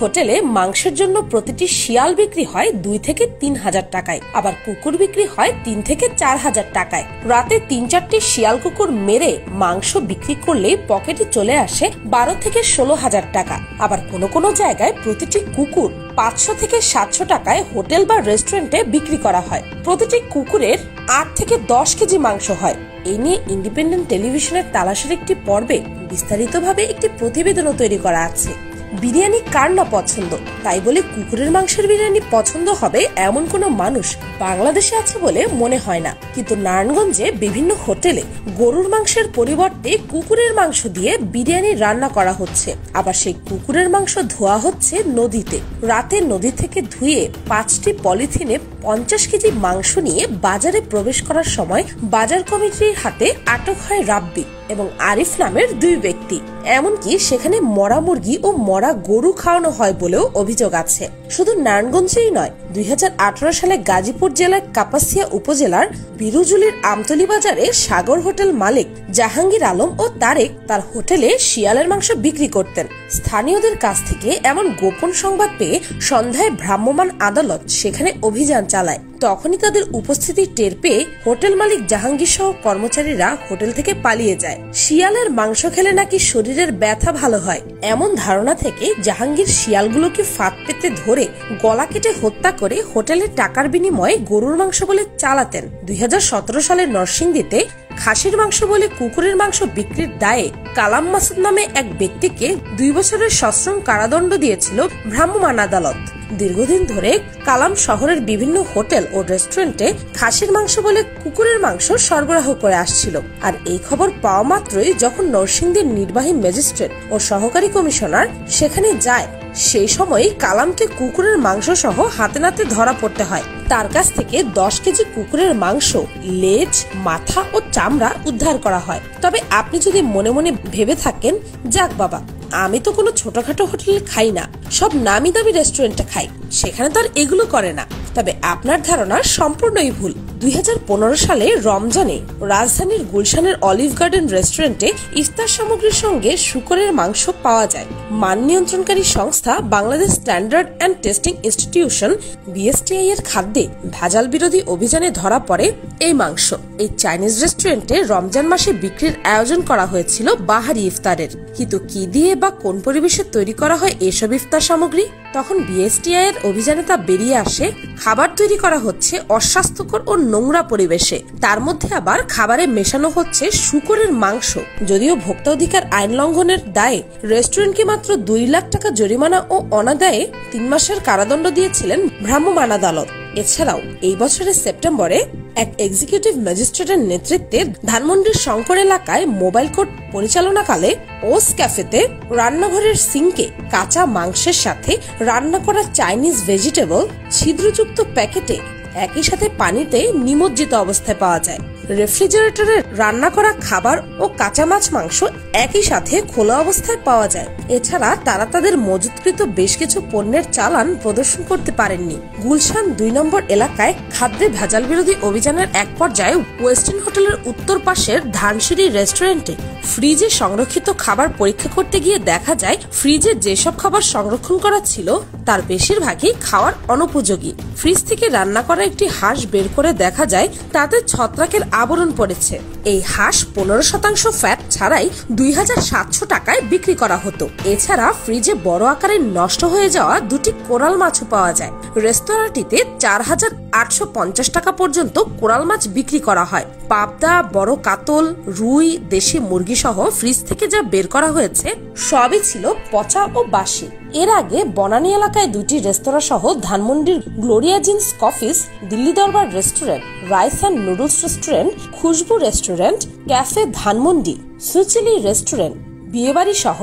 হোটেলে মাংসের জন্য প্রতিটি শিয়াল বিক্রি হয় 2 থেকে 3 হাজার টাকায়, আবার কুকুর বিক্রি হয় 3 থেকে 4 হাজার টাকায়। রাতে 3-4টি শিয়াল কুকুর মেরে মাংস বিক্রি করলে পকেটে চলে আসে 12 থেকে 16 হাজার টাকা। আবার কোনো কোনো জায়গায় প্রতিটি কুকুর 500 থেকে 700 টাকায় হোটেল বা রেস্টুরেন্টে বিক্রি করা হয়। প্রতিটি কুকুরের 8 থেকে 10 কেজি মাংস হয়। এই নিয়ে ইন্ডিপেন্ডেন্ট টেলিভিশনের তালাশের একটি পর্বে বিস্তারিতভাবে একটি প্রতিবেদনও তৈরি করা আছে। বিরিয়ানি কার না পছন্দ, তাই বলে কুকুরের মাংসের বিরিয়ানি পছন্দ হবে এমন কোনো মানুষ বাংলাদেশে আছে বলে মনে হয় না। কিন্তু নারায়ণগঞ্জে বিভিন্ন হোটেলে গরুর মাংসের পরিবর্তে কুকুরের মাংস দিয়ে বিরিয়ানি রান্না করা হচ্ছে। আবার সেই কুকুরের মাংস ধোয়া হচ্ছে নদীতে। রাতে নদী থেকে ধুয়ে 5টি পলিথিনে 50 কেজি মাংস নিয়ে বাজারে প্রবেশ করার সময় বাজার কমিটির হাতে আটক হয় রাব্বি এবং আরিফ নামের 2 ব্যক্তি। এমনকি সেখানে মরা মুরগি ও মরা গরু খাওয়ানো হয় বলেও অভিযোগ আছে। শুধু নারায়ণগঞ্জেই নয়, 2018 সালে গাজীপুর জেলার কাপাসিয়া উপজেলার বিরুজুলির আমতলী বাজারে সাগর হোটেল মালিক জাহাঙ্গীর আলম ও তারেক তার হোটেলে শিয়ালের মাংস বিক্রি করতেন। স্থানীয়দের কাছ থেকে এমন গোপন সংবাদ পেয়ে সন্ধ্যায় ভ্রাম্যমাণ আদালত সেখানে অভিযান চালায়। তখনই তাদের উপস্থিতি টের পেয়ে হোটেল মালিক জাহাঙ্গীর সহ কর্মচারীরা হোটেল থেকে পালিয়ে যায়। শিয়ালের মাংস খেলে নাকি শরীরের ব্যথা ভালো হয়, এমন ধারণা থেকে জাহাঙ্গীর শিয়ালগুলোকে ফাঁদ পেতে ধরে গলা কেটে হত্যা করে হোটেলে টাকার বিনিময়ে গরুর মাংস বলে চালাতেন। 2017 সালে নরসিংদীতে খাসির মাংস বলে কুকুরের মাংস বিক্রির দায়ে কালাম মাসুদ নামে এক ব্যক্তিকে 2 বছরের সশ্রম কারাদণ্ড দিয়েছিল ভ্রাম্যমাণ আদালত। দীর্ঘদিন ধরে কালাম শহরের বিভিন্ন হোটেল ও রেস্টুরেন্টে খাসির মাংস বলে কুকুরের মাংস সরবরাহ করে আসছিল। আর এই খবর পাওয়া মাত্রই যখন নরসিংদীর নির্বাহী ম্যাজিস্ট্রেট ও সহকারী কমিশনার সেখানে যায়, সেই সময়ই কালামকে কুকুরের মাংস সহ হাতে নাতে ধরা পড়তে হয়। তার কাছ থেকে 10 কেজি কুকুরের মাংস, লেজ, মাথা ও চামড়া উদ্ধার করা হয়। তবে আপনি যদি মনে মনে ভেবে থাকেন, যাক বাবা, আমি তো কোনো ছোটখাটো হোটেলে খাই না, সব নামি দামি রেস্টুরেন্টে খাই, সেখানে তো আর এগুলো করে না, তবে আপনার ধারণা সম্পূর্ণই ভুল। 2015 সালে রমজানে রাজধানীর গুলশানের অলিভ গার্ডেন রেস্টুরেন্টে ইফতার সামগ্রীর সঙ্গে শূকরের মাংস পাওয়া যায়। মান নিয়ন্ত্রণকারী সংস্থা Bangladesh standard and testing institution BSTI এর খাদ্যে ভেজাল বিরোধী অভিযানে ধরা পড়ে এই মাংস। এই চাইনিজ রেস্টুরেন্টে রমজান মাসে বিক্রির আয়োজন করা হয়েছিল বাহারি ইফতারের। কিন্তু কি দিয়ে বা কোন পরিবেশে তৈরি করা হয় এসব ইফতার সামগ্রী? তখন BSTI এর অভিযানে তা বেরিয়ে আসে খাবার তৈরি করা হচ্ছে অস্বাস্থ্যকর ও নোংরা পরিবেশে, তার মধ্যে আবার খাবারে মেশানো হচ্ছে শূকরের মাংস। যদিও ভোক্তা অধিকার আইন লঙ্ঘনের দায়ে রেস্টুরেন্টকে মাত্র 2 লাখ টাকা জরিমানা ও অনাদায়ে 3 মাসের কারাদণ্ড দিয়েছিলেন ভ্রাম্যমাণ আদালত। এছাড়াও এই বছরের সেপ্টেম্বরে এক এক্সিকিউটিভ ম্যাজিস্ট্রেটের নেতৃত্বে ধানমন্ডির শঙ্কর এলাকায় মোবাইল কোর্ট পরিচালনাকালে ওস ক্যাফেতে রান্নাঘরের সিঙ্কে কাঁচা মাংসের সাথে রান্না করা চাইনিজ ভেজিটেবল ছিদ্রযুক্ত প্যাকেটে একই সাথে পানিতে নিমজ্জিত অবস্থায় পাওয়া যায়। রেফ্রিজারেটরে রান্না করা খাবার ও কাঁচা মাছ মাংস একই সাথে খোলা অবস্থায় পাওয়া যায়। এছাড়া তারা তাদের মজুতকৃত বেশ কিছু পণ্যের চালান প্রদর্শন করতে পারেননি। গুলশান 2 নম্বর এলাকায় খাদ্যে ভেজাল বিরোধী অভিযানের এক পর্যায়ে ওয়েস্টার্ন হোটেলের উত্তর পাশের ধানসিঁড়ি রেস্টুরেন্টে ফ্রিজে সংরক্ষিত খাবার পরীক্ষা করতে গিয়ে দেখা যায় ফ্রিজে যেসব খাবার সংরক্ষণ করা ছিল তার বেশিরভাগই খাওয়ার অনুপযোগী। ফ্রিজ থেকে রান্না করা একটি হাঁস বের করে দেখা যায় তাতে ছত্রাকের আবরণ পড়েছে। এই হাঁস 15% ফ্যাট ছাড়াই 2700 টাকায় বিক্রি করা হতো। এছাড়া ফ্রিজে বড় আকারে নষ্ট হয়ে যাওয়া 2টি কোরাল মাছও পাওয়া যায়। রেস্তোরাঁটিতে 4850 টাকা পর্যন্ত কোরাল মাছ বিক্রি করা হয়। পাবদা, বড় কাতল, রুই, দেশি মুরগি সহ ফ্রিজ থেকে যা বের করা হয়েছে সবই ছিল পচা ও বাসি। এর আগে বনানী এলাকায় 2টি রেস্তোরাঁ সহ ধানমন্ডির Gloria jeans Coffees, Delhi Darbar restaurant, rice and noodles restaurant, Khushbu restaurant, cafe Dhanmondi, সুচিলি রেস্টুরেন্ট, বিয়েবাড়ি সহ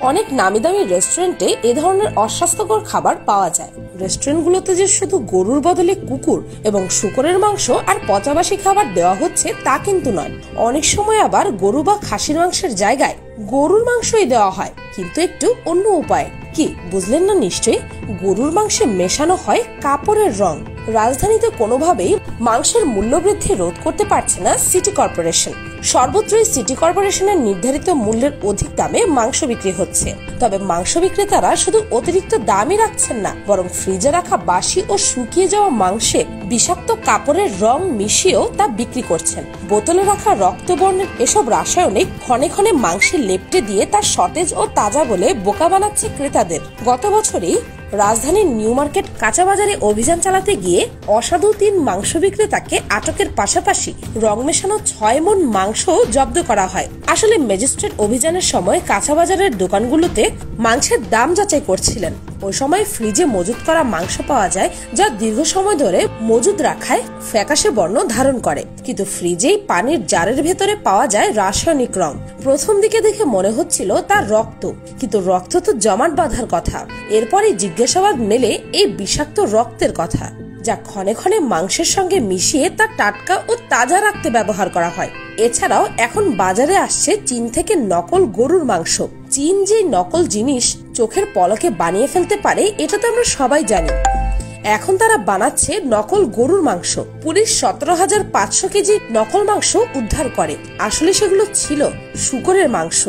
অনেক নামি দামি রেস্টুরেন্টে এ ধরনের অস্বাস্থ্যকর খাবার পাওয়া যায়। রেস্টুরেন্টগুলোতে যে শুধু গরুর বদলে কুকুর এবং শূকরের মাংস আর পচাবাসি খাবার দেওয়া হচ্ছে তা কিন্তু নয়, অনেক সময় আবার গরু বা খাসির মাংসের জায়গায় গরুর মাংসই দেওয়া হয়, কিন্তু একটু অন্য উপায়ে। কি বুঝলেন না নিশ্চয়ই? গরুর মাংসে মেশানো হয় কাপড়ের রং। রাজধানীতে কোনোভাবেই মাংসের মূল্য বৃদ্ধি রোধ করতে পারছে না সিটি কর্পোরেশন। সর্বত্রই সিটি কর্পোরেশনের নির্ধারিত মূল্যের অধিক দামে মাংস বিক্রি হচ্ছে। তবে মাংস বিক্রেতারা শুধু অতিরিক্ত দামই রাখছেন না, বরং ফ্রিজে রাখা বাসি ও শুকিয়ে যাওয়া মাংসে বিষাক্ত কাপড়ের রং মিশিয়েও তা বিক্রি করছেন। বোতলে রাখা রক্তবর্ণের এসব রাসায়নিক ক্ষণে ক্ষণে মাংসে লেপটে দিয়ে তা সতেজ ও তাজা বলে বোকা বানাচ্ছে ক্রেতাদের। গত বছরই রাজধানীর নিউ মার্কেট কাঁচা বাজারে অভিযান চালাতে গিয়ে অসাধু 3 মাংস বিক্রেতাকে আটকের পাশাপাশি রং মেশানো 6 মণ মাংস জব্দ করা হয়। আসলে ম্যাজিস্ট্রেট অভিযানের সময় কাঁচা বাজারের দোকানগুলোতে মাংসের দাম যাচাই করছিলেন। ওই সময় ফ্রিজে মজুত করা মাংস পাওয়া যায়, যা দীর্ঘ সময় ধরে মজুদ রাখায় ফ্যাকাশে বর্ণ ধারণ করে, কিন্তু ফ্রিজেই পানির জারের ভেতরে পাওয়া যায় রাসায়নিক রং। প্রথম দিকে দেখে মনে হচ্ছিল তার রক্ত, কিন্তু রক্ত তো জমাট বাঁধার কথা। এরপরই জিজ্ঞাসাবাদ মেলে এই বিষাক্ত রক্তের কথা, যা ক্ষণে ক্ষণে মাংসের সঙ্গে মিশিয়ে তা টাটকা ও তাজা রাখতে ব্যবহার করা হয়। এছাড়াও এখন বাজারে আসছে চীন থেকে নকল গরুর মাংস। চীন যে নকল জিনিস চোখের পলকে বানিয়ে ফেলতে পারে, এটা তো আমরা সবাই জানি। এখন তারা বানাচ্ছে নকল গরুর মাংস। পুলিশ 17,500 কেজি নকল মাংস উদ্ধার করে। আসলে সেগুলো ছিল শূকরের মাংস।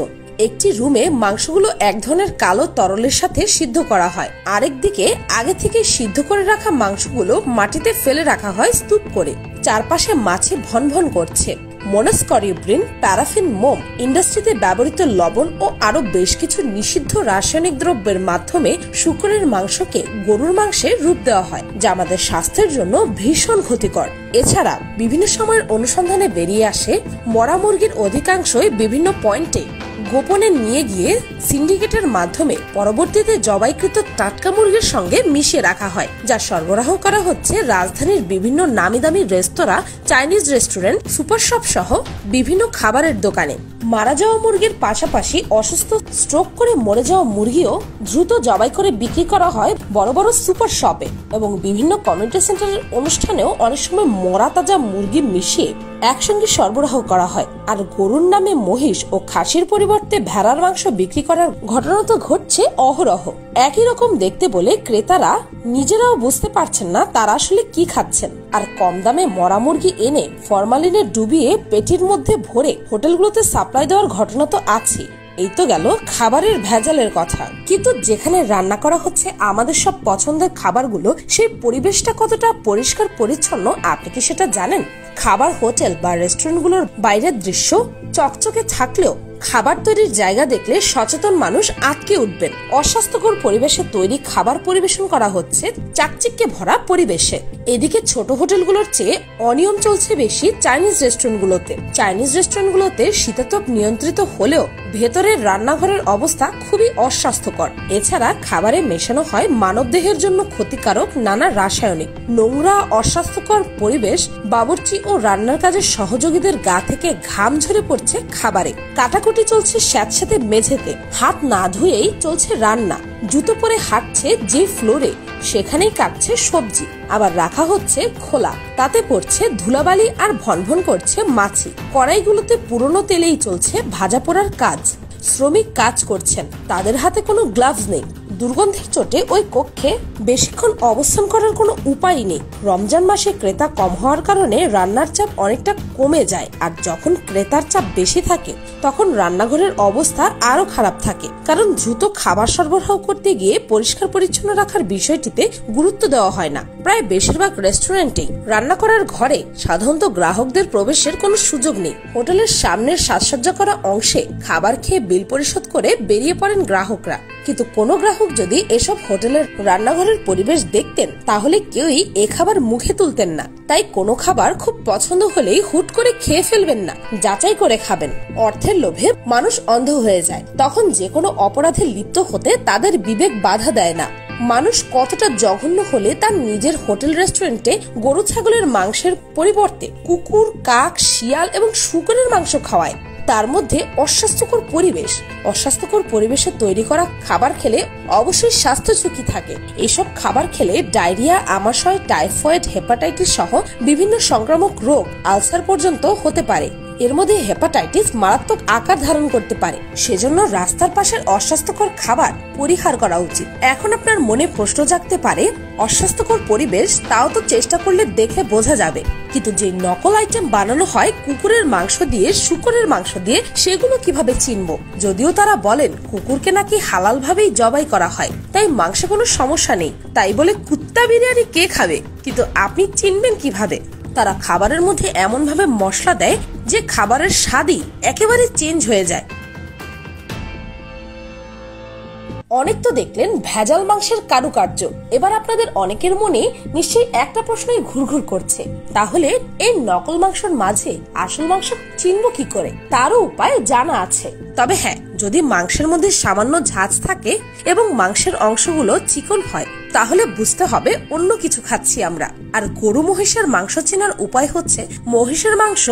একটি রুমে মাংসগুলো এক ধরনের কালো তরলের সাথে সিদ্ধ করা হয়, আরেকদিকে আগে থেকে সিদ্ধ করে রাখা মাংসগুলো মাটিতে ফেলে রাখা হয় স্তূপ করে। চারপাশে মাছি ভনভন করছে। মনোস্করিব্রিন, প্যারাফিন, মোম, ইন্ডাস্ট্রিতে ব্যবহৃত লবণ ও আরো বেশ কিছু নিষিদ্ধ রাসায়নিক দ্রব্যের মাধ্যমে শূকরের মাংসকে গরুর মাংসে রূপ দেওয়া হয়, যা আমাদের স্বাস্থ্যের জন্য ভীষণ ক্ষতিকর। এছাড়া বিভিন্ন সময়ের অনুসন্ধানে বেরিয়ে আসে মরা মুরগির অধিকাংশই বিভিন্ন পয়েন্টে গোপনে নিয়ে গিয়ে সিন্ডিকেটের মাধ্যমে পরবর্তীতে জবাইকৃত টাটকা মুরগির সঙ্গে মিশিয়ে রাখা হয়, যা সরবরাহ করা হচ্ছে রাজধানীর বিভিন্ন নামি দামি রেস্তোরাঁ, চাইনিজ রেস্টুরেন্ট, সুপার শপ সহ বিভিন্ন খাবারের দোকানে। মারা যাওয়া মুরগির পাশাপাশি অসুস্থ, স্ট্রোক করে মরে যাওয়া মুরগিও দ্রুত জবাই করে বিক্রি করা হয় বড় বড় সুপার শপে, এবং বিভিন্ন কমিউনিটি সেন্টারের অনুষ্ঠানেও অনেক সময় মরা তাজা মুরগি মিশিয়ে একসঙ্গে সরবরাহ করা হয়। আর গরুর নামে মহিষ ও খাসির পরিবর্তে ভেড়ার মাংস বিক্রি করার ঘটনা তো ঘটছে অহরহ। একই রকম দেখতে বলে ক্রেতারা নিজেরাও বুঝতে পারছেন না তারা আসলে কি খাচ্ছেন। আর কম দামে মরা মুরগি এনে ফরমালিনে ডুবিয়ে পেটির মধ্যে ভরে হোটেলগুলোতে সাপ্লাই দেওয়ার ঘটনা তো আছে। এই তো গেল খাবারের ভেজালের কথা, কিন্তু যেখানে রান্না করা হচ্ছে আমাদের সব পছন্দের খাবারগুলো, সেই পরিবেশটা কতটা পরিষ্কার পরিচ্ছন্ন আপনি কি সেটা জানেন? খাবার হোটেল বা রেস্টুরেন্টগুলোর বাইরের দৃশ্য চকচকে থাকলেও খাবার তৈরির জায়গা দেখলে সচেতন মানুষ আটকে উঠবেন। অস্বাস্থ্যকর পরিবেশে তৈরি খাবার পরিবেশন করা হচ্ছে চাকচিক্যে ভরা পরিবেশে। এদিকে ছোট হোটেলগুলোর চেয়ে অনিয়ম চলছে বেশি চাইনিজ রেস্টুরেন্টগুলোতে। চাইনিজ রেস্টুরেন্টগুলোতে শীতাতপ নিয়ন্ত্রিত হলেও ভেতরের রান্নাঘরের অবস্থা খুবই অস্বাস্থ্যকর। এছাড়া খাবারে মেশানো হয় মানবদেহের জন্য ক্ষতিকারক নানা রাসায়নিক। নোংরা অস্বাস্থ্যকর পরিবেশ, বাবুর্চি ও রান্নার কাজের সহযোগীদের গা থেকে ঘাম ঝরে পড়ছে খাবারে। কাটাকুটি চলছে স্যাঁতস্যাঁতে মেঝেতে, হাত না ধুয়েই চলছে রান্না। জুতো পরে হাঁটছে যে ফ্লোরে, সেখানেই কাটছে সবজি, আবার রাখা হচ্ছে খোলা, তাতে পড়ছে ধুলাবালি আর ভনভন করছে মাছি। কড়াইগুলোতে পুরনো তেলেই চলছে ভাজা পোড়ার কাজ। শ্রমিক কাজ করছেন, তাদের হাতে কোনো গ্লাভস নেই। দুর্গন্ধের চোটে ওই কক্ষে বেশিক্ষণ অবস্থান করার কোনো উপায় নেই। রমজান মাসে ক্রেতা কম হওয়ার কারণে রান্নার চাপ অনেকটা কমে যায়, আর যখন ক্রেতার চাপ বেশি থাকে তখন রান্নাঘরের অবস্থা আরো খারাপ থাকে, কারণ দ্রুত খাবার সরবরাহ করতে গিয়ে পরিষ্কার পরিচ্ছন্ন রাখার বিষয়টিতে গুরুত্ব দেওয়া হয় না। প্রায় বেশিরভাগ রেস্টুরেন্টেই রান্না করার ঘরে সাধারণত গ্রাহকদের প্রবেশের কোনো সুযোগ নেই। হোটেলের সামনের সাজসজ্জা করা অংশে খাবার খেয়ে বিল পরিশোধ করে বেরিয়ে পড়েন গ্রাহকরা, কিন্তু কোনো গ্রাহক যদি এসব হোটেলের রান্নাঘরের পরিবেশ দেখতেন তাহলে কেউই এ খাবার মুখে তুলতেন না। তাই কোনো খাবার খুব পছন্দ হলেই হুট করে খেয়ে ফেলবেন না, যাচাই করে খাবেন। অর্থের লোভে মানুষ অন্ধ হয়ে যায়, তখন যে কোনো অপরাধে লিপ্ত হতে তাদের বিবেক বাধা দেয় না। মানুষ কতটা জঘন্য হলে তার নিজের হোটেল রেস্টুরেন্টে গরু ছাগলের মাংসের পরিবর্তে কুকুর, কাক, শিয়াল এবং শূকরের মাংস খাওয়ায়। তার মধ্যে অস্বাস্থ্যকর পরিবেশে তৈরি করা খাবার খেলে অবশ্যই স্বাস্থ্য ঝুঁকি থাকে। এসব খাবার খেলে ডায়রিয়া, আমাশয়, টাইফয়েড, হেপাটাইটিস সহ বিভিন্ন সংক্রামক রোগ, আলসার পর্যন্ত হতে পারে। এর মধ্যে হেপাটাইটিস মারাত্মক আকার ধারণ করতে পারে। সেজন্য রাস্তার পাশের অস্বাস্থ্যকর খাবার পরিহার করা উচিত। এখন আপনার মনে প্রশ্ন জাগতে পারে, অস্বাস্থ্যকর পরিবেশ, তাও তো চেষ্টা করলে দেখে বোঝা যাবে, কিন্তু যে নকল আইটেম বানানো হয় কুকুরের মাংস দিয়ে, শূকরের মাংস দিয়ে, সেগুলো কিভাবে চিনবো? যদিও তারা বলেন কুকুরকে নাকি হালাল ভাবেই জবাই করা হয়, তাই মাংসে কোনো সমস্যা নেই। তাই বলে কুত্তা বিরিয়ানি কে খাবে? কিন্তু আপনি চিনবেন কিভাবে? তারা খাবারের মধ্যে এমন ভাবে মশলা দেয় যে খাবারের স্বাদই একেবারে চেঞ্জ হয়ে যায়। অনেক তো দেখলেন ভেজাল মাংসের কারুকার্য। এবার আপনাদের অনেকের মনে নিশ্চয়ই একটা প্রশ্নই ঘুরঘুর করছে, তাহলে এই নকল মাংসের মাঝে আসল মাংস চিনবো কি করে? তারও উপায় জানা আছে। তবে হ্যাঁ, যদি মাংসের মধ্যে সামান্য ঝাঁজ থাকে এবং মাংসের অংশগুলো চিকন হয়, তাহলে বুঝতে হবে অন্য কিছু খাচ্ছি আমরা। আর গরু মহিষের মাংস চেনার উপায় হচ্ছে, মহিষের মাংস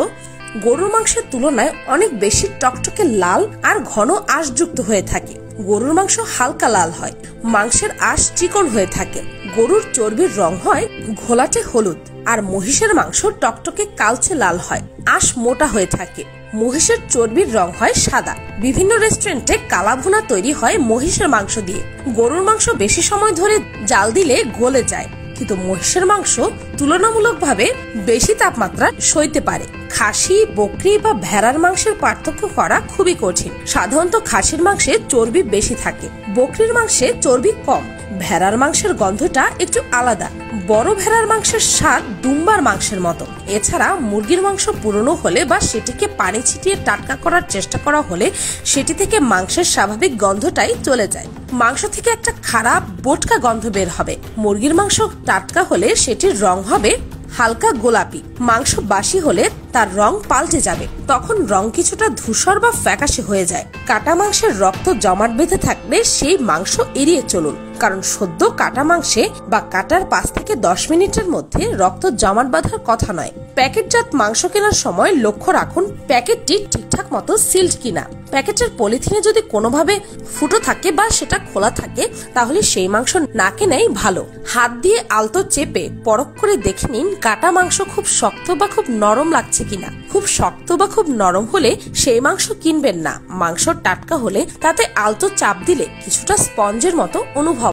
গরুর মাংসের তুলনায় অনেক বেশি টকটকে লাল আর ঘন আঁশযুক্ত হয়ে থাকে। গরুর মাংস হালকা লাল হয়, মাংসের আঁশ চিকন হয়ে থাকে। গরুর চর্বির রং হয় ঘোলাটে হলুদ, আর মহিষের মাংস টকটকে কালচে লাল হয়, আঁশ মোটা হয়ে থাকে। মহিষের চর্বির রং হয় সাদা। বিভিন্ন রেস্টুরেন্টে কালাভুনা তৈরি হয় মহিষের মাংস দিয়ে। গরুর মাংস বেশি সময় ধরে জাল দিলে গলে যায়, কিন্তু মহিষের মাংস তুলনামূলকভাবে বেশি তাপমাত্রা সইতে পারে। খাসি, বকরি বা ভেড়ার মাংসের পার্থক্য করা খুবই কঠিন। সাধারণত খাসির মাংসে চর্বি বেশি থাকে, বকরির মাংসে চর্বি কম। ভেড়ার মাংসের গন্ধটা একটু আলাদা। বড় ভেড়ার মাংসের স্বাদ দুম্বার মাংসের মতো। এছাড়া মুরগির মাংস পুরনো হলে বা সেটিকে পানি ছিটিয়ে টাটকা করার চেষ্টা করা হলে সেটি থেকে মাংসের স্বাভাবিক গন্ধটাই চলে যায়। মাংস থেকে একটা খারাপ বোটকা গন্ধ বের হবে। মুরগির মাংস টাটকা হলে সেটির রং হবে হালকা গোলাপি। মাংস বাসি হলে তার রং পাল্টে যাবে, তখন রং কিছুটা ধূসর বা ফ্যাকাশে হয়ে যায়। কাটা মাংসের রক্ত জমাট বেঁধে থাকলে সেই মাংস এড়িয়ে চলুন, কারণ সদ্য কাটা মাংসে বা কাটার 5 থেকে 10 মিনিটের মধ্যে রক্ত জমাট বাঁধার কথা নয়। প্যাকেটজাত মাংস কেনার সময় লক্ষ্য রাখুন প্যাকেটটি ঠিকঠাক মতো সিলড কিনা। প্যাকেটের পলিথিনে যদি কোনোভাবে ফুটো থাকে বা সেটা খোলা থাকে, তাহলে সেই মাংস না কেনাই ভালো। হাত দিয়ে আলতো চেপে পরখ করে দেখে নিন কাটা মাংস খুব শক্ত বা খুব নরম লাগছে কিনা। খুব শক্ত বা খুব নরম হলে সেই মাংস কিনবেন না। মাংস টাটকা হলে তাতে আলতো চাপ দিলে কিছুটা স্পঞ্জের মতো অনুভব